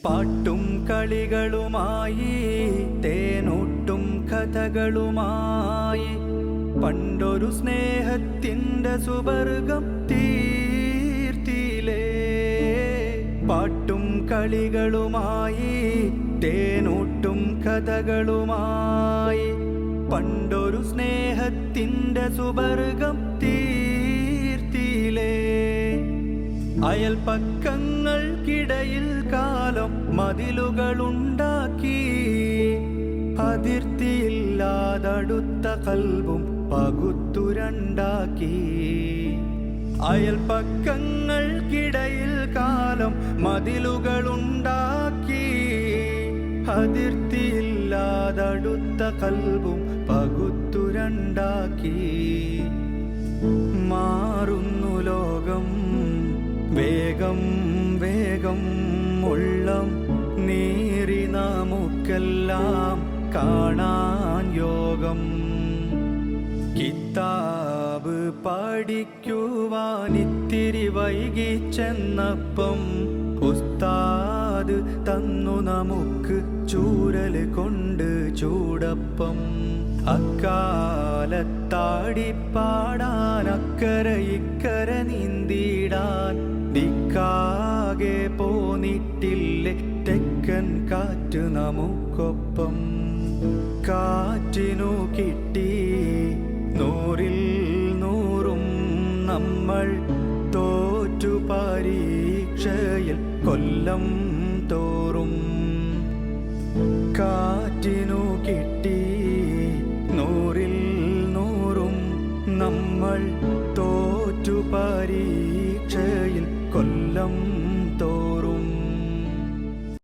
പാട്ടും കളികളുമായി തേനൂട്ടും കഥകളുമായി പണ്ടൊരു സ്നേഹത്തിൻ്റെ സുവർഗം തീർത്തിലേ. പാട്ടും കളികളുമായി തേനൂട്ടും കഥകളുമായി പണ്ടൊരു സ്നേഹത്തിൻ്റെ സുവർഗം തീർത്തിലേ. അയൽപക്കങ്ങൾക്കിടയിൽ കാലം മതിലുകളുണ്ടാക്കി അതിർത്തിയില്ലാതടുത്ത കൽബും പകുത്തുരണ്ടാക്കി. അയൽപക്കങ്ങൾക്കിടയിൽ കാലം മതിലുകളുണ്ടാക്കി അതിർത്തിയില്ലാതടുത്ത കൽബും പകുത്തുരണ്ടാക്കി. മാറുന്നു ലോകം വേഗം വേഗം ഉള്ളം നീറി നമുക്കെല്ലാം കാണാൻ യോഗം. കിതാബ് പഠിക്കുവാനിത്തിരി വൈകിച്ചെന്നപ്പം ഉസ്താദ് തന്നു നമുക്ക് ചൂരൽ കൊണ്ട് ചൂടപ്പം. അക്കാലത്താടിപ്പാടാൻ അക്കരെ ഇക്കരെ നീന്തിടാൻ ദിക്കാകെ പോന്നിട്ടില്ലേ തെക്കൻ കാറ്റ് നമുക്കൊപ്പം. കാറ്റിനു കിട്ടി 100-ൽ 100 നമ്മൾ തോറ്റു പരീക്ഷയിൽ കൊല്ലം തോറും. കാറ്റിനു കിട്ടി 100-ൽ 100 നമ്മൾ തോറ്റു പരീക്ഷയിൽ